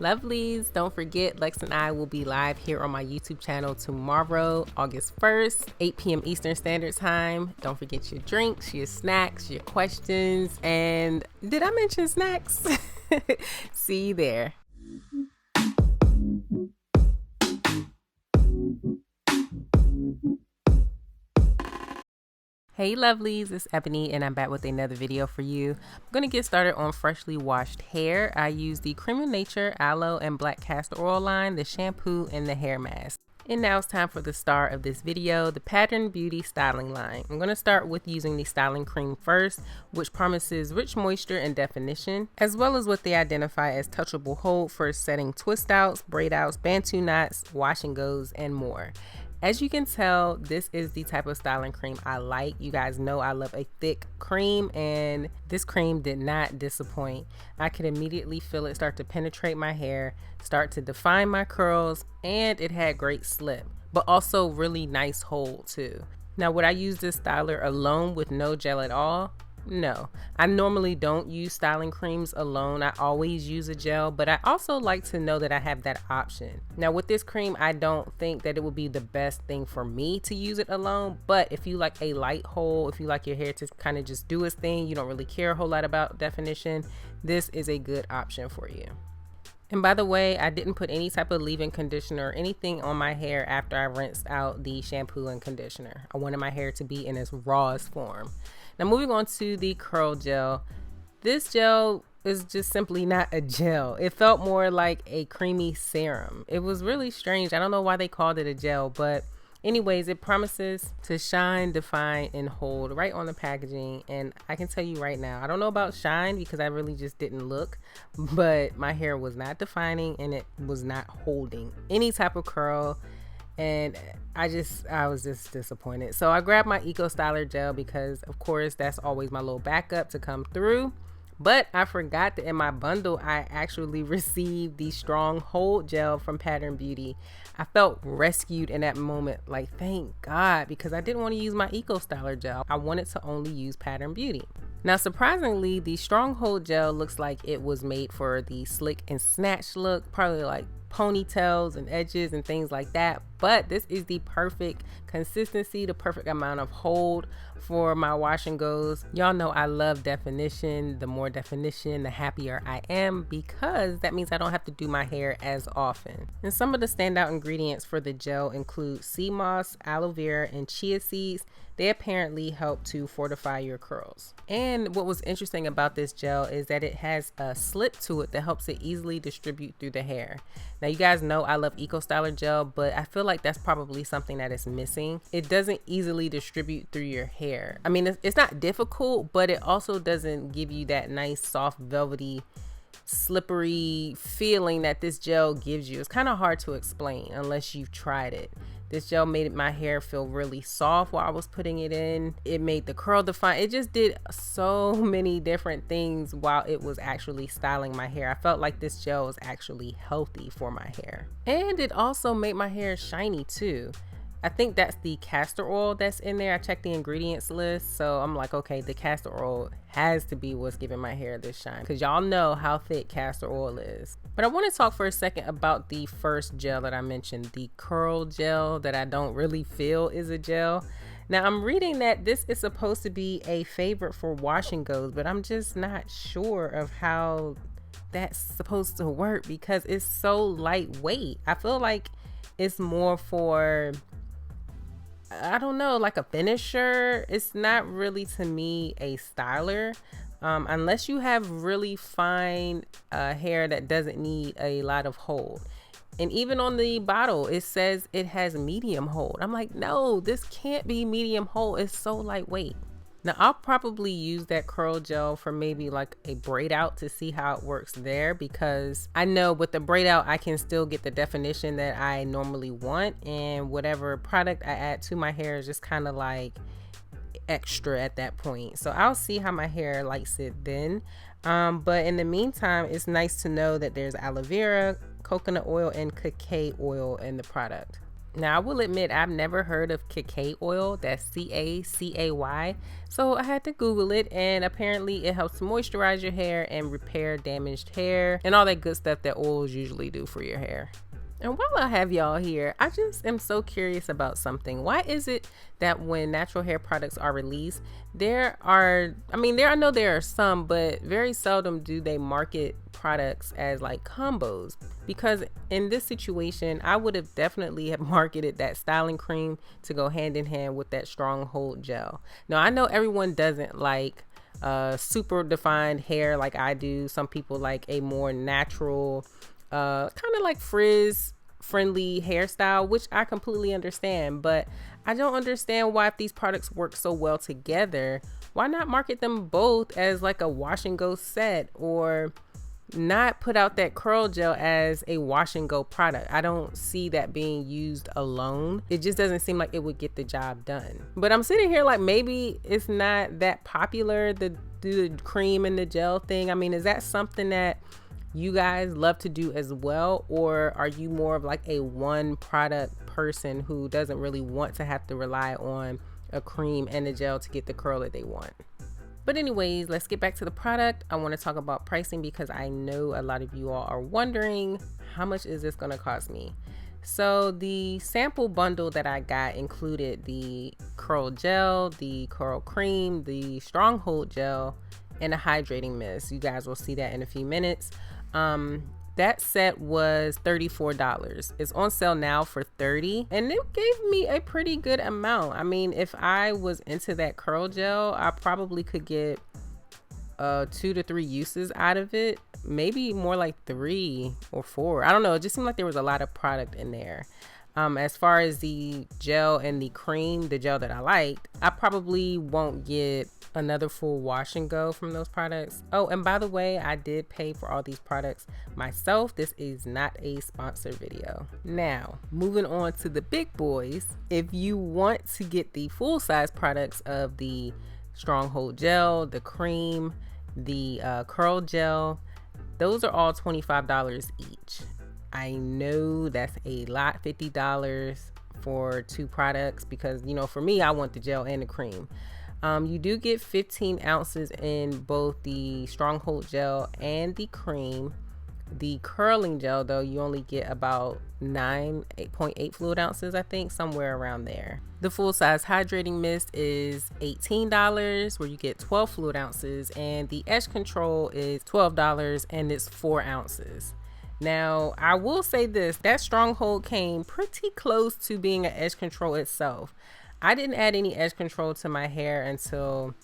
Lovelies, don't forget Lex and I will be live here on my YouTube channel tomorrow, August 1st, 8 p.m. Eastern Standard Time. Don't forget your drinks, your snacks, your questions, and did I mention snacks? See you there. Hey lovelies, it's Ebony and I'm back with another video for you. I'm going to get started on freshly washed hair. I use the Cream of Nature Aloe and Black Castor Oil line, the shampoo, and the hair mask. And now it's time for the star of this video, the Pattern Beauty styling line. I'm going to start with using the styling cream first, which promises rich moisture and definition, as well as what they identify as touchable hold for setting twist outs, braid outs, bantu knots, wash and goes, and more. As you can tell, this is the type of styling cream I like. You guys know I love a thick cream, and this cream did not disappoint. I could immediately feel it start to penetrate my hair, start to define my curls, and it had great slip, but also really nice hold too. Now, would I use this styler alone with no gel at all? No, I normally don't use styling creams alone. I always use a gel, but I also like to know that I have that option. Now with this cream, I don't think that it would be the best thing for me to use it alone, but if you like a light hold, if you like your hair to kind of just do its thing, you don't really care a whole lot about definition, this is a good option for you. And by the way, I didn't put any type of leave-in conditioner or anything on my hair after I rinsed out the shampoo and conditioner. I wanted my hair to be in its rawest form. Now moving on to the curl gel. This gel is just simply not a gel. It felt more like a creamy serum. It was really strange. I don't know why they called it a gel, but anyways, it promises to shine, define, and hold right on the packaging. And I can tell you right now, I don't know about shine because I really just didn't look, but my hair was not defining and it was not holding any type of curl. And I was just disappointed. So I grabbed my Eco Styler gel because of course that's always my little backup to come through. But I forgot that in my bundle, I actually received the Strong Hold Gel from Pattern Beauty. I felt rescued in that moment, like thank God, because I didn't want to use my Eco Styler gel. I wanted to only use Pattern Beauty. Now surprisingly, the Strong Hold Gel looks like it was made for the slick and snatch look, probably like ponytails and edges and things like that, but this is the perfect consistency, the perfect amount of hold for my wash and goes. Y'all know I love definition. The more definition, the happier I am, because that means I don't have to do my hair as often. And some of the standout ingredients for the gel include sea moss, aloe vera, and chia seeds. They apparently help to fortify your curls. And what was interesting about this gel is that it has a slip to it that helps it easily distribute through the hair. Now you guys know I love Eco Styler gel, but I feel like that's probably something that is missing. It doesn't easily distribute through your hair. I mean, it's not difficult, but it also doesn't give you that nice, soft, velvety, slippery feeling that this gel gives you. It's kind of hard to explain unless you've tried it. This gel made my hair feel really soft while I was putting it in. It made the curl define. It just did so many different things while it was actually styling my hair. I felt like this gel was actually healthy for my hair. And it also made my hair shiny too. I think that's the castor oil that's in there. I checked the ingredients list, so I'm like, okay, the castor oil has to be what's giving my hair this shine, because y'all know how thick castor oil is. But I want to talk for a second about the first gel that I mentioned, the curl gel that I don't really feel is a gel. Now I'm reading that this is supposed to be a favorite for wash and goes, but I'm just not sure of how that's supposed to work because it's so lightweight. I feel like it's more for, I don't know, like a finisher. It's not really to me a styler, unless you have really fine hair that doesn't need a lot of hold. And even on the bottle it says it has medium hold. I'm like, no, this can't be medium hold. It's so lightweight. Now I'll probably use that curl gel for maybe like a braid out to see how it works there, because I know with the braid out I can still get the definition that I normally want, and whatever product I add to my hair is just kind of like extra at that point. So I'll see how my hair likes it then. But in the meantime, it's nice to know that there's aloe vera, coconut oil, and cacao oil in the product. Now, I will admit I've never heard of cacao oil. That's CACAY. So I had to Google it, and apparently it helps moisturize your hair and repair damaged hair and all that good stuff that oils usually do for your hair. And while I have y'all here, I just am so curious about something. Why is it that when natural hair products are released, I know there are some, but very seldom do they market products as like combos? Because in this situation, I would have definitely have marketed that styling cream to go hand in hand with that stronghold gel. Now, I know everyone doesn't like super defined hair like I do. Some people like a more natural, kind of like frizz friendly hairstyle, which I completely understand, but I don't understand why, if these products work so well together, why not market them both as like a wash and go set, or not put out that curl gel as a wash and go product. I don't see that being used alone. It just doesn't seem like it would get the job done. But I'm sitting here like, maybe it's not that popular, the cream and the gel thing. I mean, is that something that you guys love to do as well, or are you more of like a one product person who doesn't really want to have to rely on a cream and a gel to get the curl that they want? But anyways, let's get back to the product. I want to talk about pricing because I know a lot of you all are wondering, how much is this going to cost me? So the sample bundle that I got included the curl gel, the curl cream, the stronghold gel, and a hydrating mist. You guys will see that in a few minutes. That set was $34. It's on sale now for $30, and it gave me a pretty good amount. I mean, if I was into that curl gel, I probably could get 2 to 3 uses out of it, maybe more like 3 or 4. I don't know. It just seemed like there was a lot of product in there. As far as the gel and the cream, the gel that I liked, I probably won't get another full wash and go from those products. Oh, and by the way, I did pay for all these products myself. This is not a sponsored video. Now, moving on to the big boys. If you want to get the full size products of the stronghold gel, the cream, the curl gel, those are all $25 each. I know that's a lot, $50 for 2 products, because, you know, for me, I want the gel and the cream. You do get 15 ounces in both the stronghold gel and the cream. The curling gel, though, you only get about 8.8 fluid ounces, I think, somewhere around there. The full size hydrating mist is $18, where you get 12 fluid ounces, and the edge control is $12 and it's 4 ounces. Now, I will say this, that stronghold came pretty close to being an edge control itself. I didn't add any edge control to my hair until,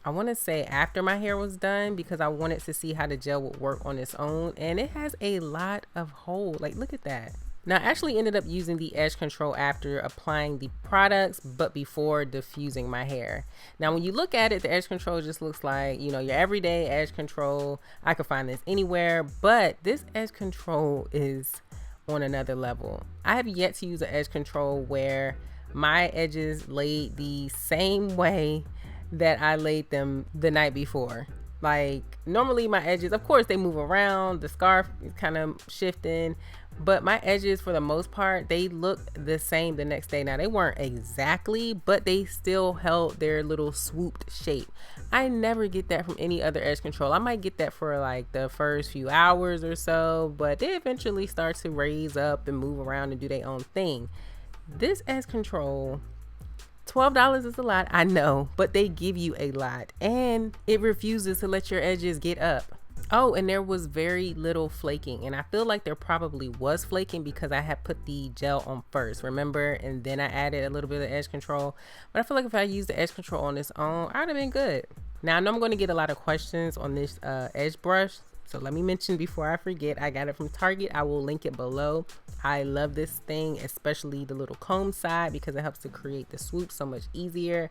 I want to say, after my hair was done, because I wanted to see how the gel would work on its own, and it has a lot of hold. Like, look at that. Now, I actually ended up using the edge control after applying the products, but before diffusing my hair. Now, when you look at it, the edge control just looks like, you know, your everyday edge control. I could find this anywhere, but this edge control is on another level. I have yet to use an edge control where my edges laid the same way that I laid them the night before. Like, normally my edges, of course, they move around, the scarf is kind of shifting, but my edges, for the most part, they look the same the next day. Now, they weren't exactly, but they still held their little swooped shape. I never get that from any other edge control. I might get that for like the first few hours or so, but they eventually start to raise up and move around and do their own thing. This edge control, $12 is a lot, I know, but they give you a lot, and it refuses to let your edges get up. Oh, and there was very little flaking, and I feel like there probably was flaking because I had put the gel on first, remember? And then I added a little bit of edge control, but I feel like if I used the edge control on its own, I'd have been good. Now, I know I'm going to get a lot of questions on this edge brush, so let me mention before I forget, I got it from Target. I will link it below. I love this thing, especially the little comb side, because it helps to create the swoop so much easier.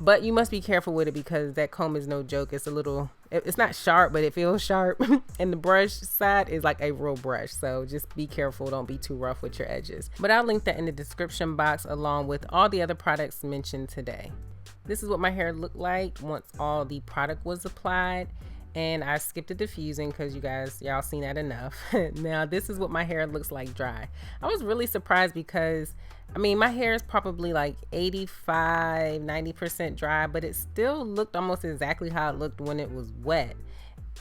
But you must be careful with it because that comb is no joke. It's a little, it's not sharp, but it feels sharp. And the brush side is like a real brush. So just be careful. Don't be too rough with your edges. But I'll link that in the description box along with all the other products mentioned today. This is what my hair looked like once all the product was applied. and I skipped the diffusing because y'all seen that enough. Now this is what my hair looks like dry. I was really surprised because I mean my hair is probably like 85-90% dry, but it still looked almost exactly how it looked when it was wet.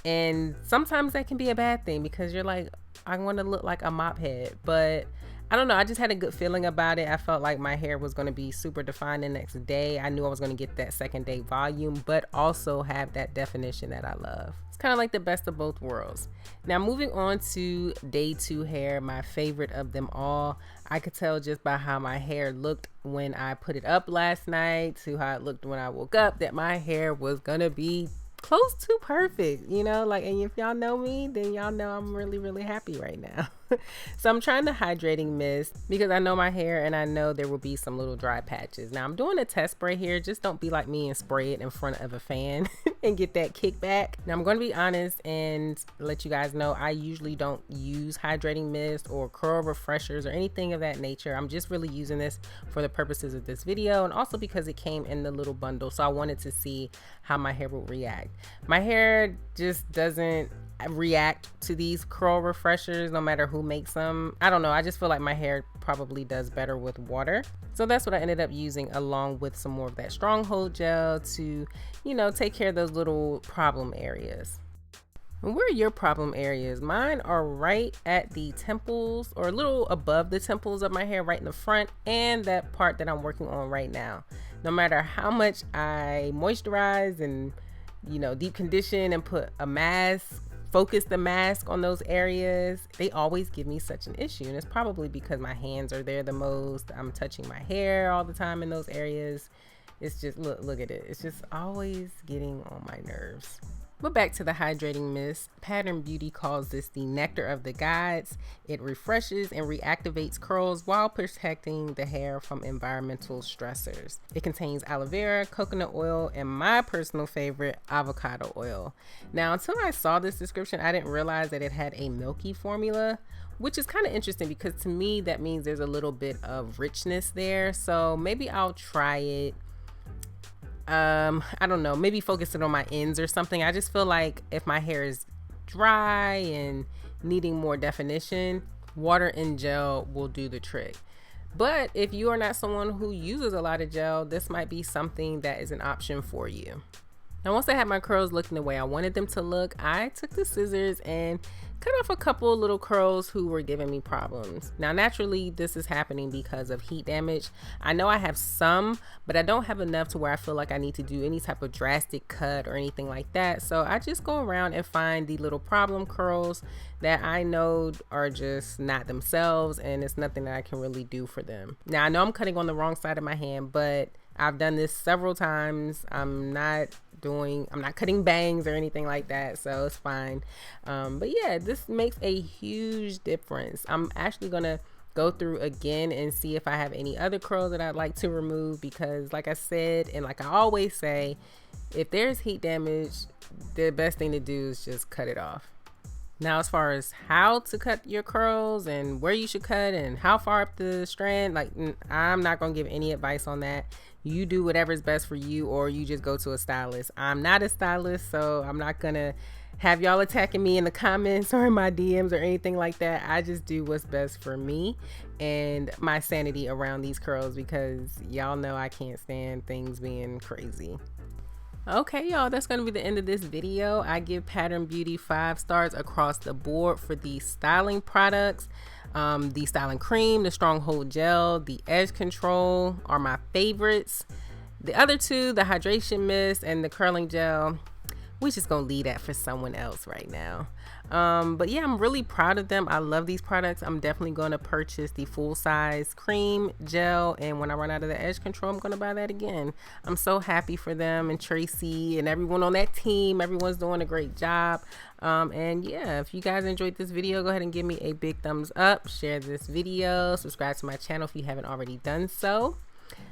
And sometimes that can be a bad thing because you're like, I want to look like a mop head, but I don't know. I just had a good feeling about it. I felt like my hair was going to be super defined the next day. I knew I was going to get that second day volume, but also have that definition that I love. It's kind of like the best of both worlds. Now moving on to day 2 hair, my favorite of them all. I could tell just by how my hair looked when I put it up last night to how it looked when I woke up that my hair was going to be close to perfect, you know, like, and if y'all know me, then y'all know I'm really happy right now. So I'm trying the hydrating mist because I know my hair and I know there will be some little dry patches. Now I'm doing a test spray here. Just don't be like me and spray it in front of a fan and get that kickback. Now I'm going to be honest and let you guys know I usually don't use hydrating mist or curl refreshers or anything of that nature. I'm just really using this for the purposes of this video and also because it came in the little bundle, so I wanted to see how my hair will react. My hair just doesn't react to these curl refreshers no matter who makes them. I don't know, I just feel like my hair probably does better with water, so that's what I ended up using along with some more of that stronghold gel to, you know, take care of those little problem areas. Where are your problem areas? Mine are right at the temples or a little above the temples of my hair, right in the front, and that part that I'm working on right now. No matter how much I moisturize and, you know, deep condition and put a mask, focus the mask on those areas, they always give me such an issue. And it's probably because my hands are there the most. I'm touching my hair all the time in those areas. It's just, look at it. It's just always getting on my nerves. But back to the hydrating mist. Pattern Beauty calls this the nectar of the gods. It refreshes and reactivates curls while protecting the hair from environmental stressors. It contains aloe vera, coconut oil, and my personal favorite, avocado oil. Now, until I saw this description, I didn't realize that it had a milky formula, which is kind of interesting because to me, that means there's a little bit of richness there. So maybe I'll try it. I don't know, maybe focus it on my ends or something. I just feel like if my hair is dry and needing more definition, water and gel will do the trick. But if you are not someone who uses a lot of gel, this might be something that is an option for you. Now, once I had my curls looking the way I wanted them to look, I took the scissors and cut off a couple little curls who were giving me problems. Now, naturally, this is happening because of heat damage. I know I have some, but I don't have enough to where I feel like I need to do any type of drastic cut or anything like that. So I just go around and find the little problem curls that I know are just not themselves, and it's nothing that I can really do for them. Now, I know I'm cutting on the wrong side of my hand, but I've done this several times. I'm not cutting bangs or anything like that, so it's fine. But yeah, this makes a huge difference. I'm actually gonna go through again and see if I have any other curls that I'd like to remove, because like I said, and like I always say, if there's heat damage, the best thing to do is just cut it off. Now, as far as how to cut your curls and where you should cut and how far up the strand, like, I'm not gonna give any advice on that. You do whatever's best for you, or you just go to a stylist. I'm not a stylist, so I'm not gonna have y'all attacking me in the comments or in my DMs or anything like that. I just do what's best for me and my sanity around these curls, because y'all know I can't stand things being crazy. Okay, y'all, that's going to be the end of this video. I give Pattern Beauty 5 stars across the board for the styling products. The styling cream, the stronghold gel, the edge control are my favorites. The other two, the hydration mist and the curling gel, we just gonna leave that for someone else right now. But yeah, I'm really proud of them. I love these products. I'm definitely going to purchase the full size cream, gel, and when I run out of the edge control, I'm going to buy that again. I'm so happy for them and Tracy and everyone on that team. Everyone's doing a great job. And yeah, if you guys enjoyed this video, go ahead and give me a big thumbs up, share this video, subscribe to my channel if you haven't already done so.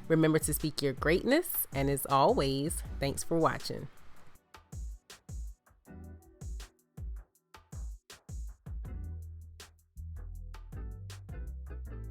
Remember to speak your greatness, and as always, thanks for watching.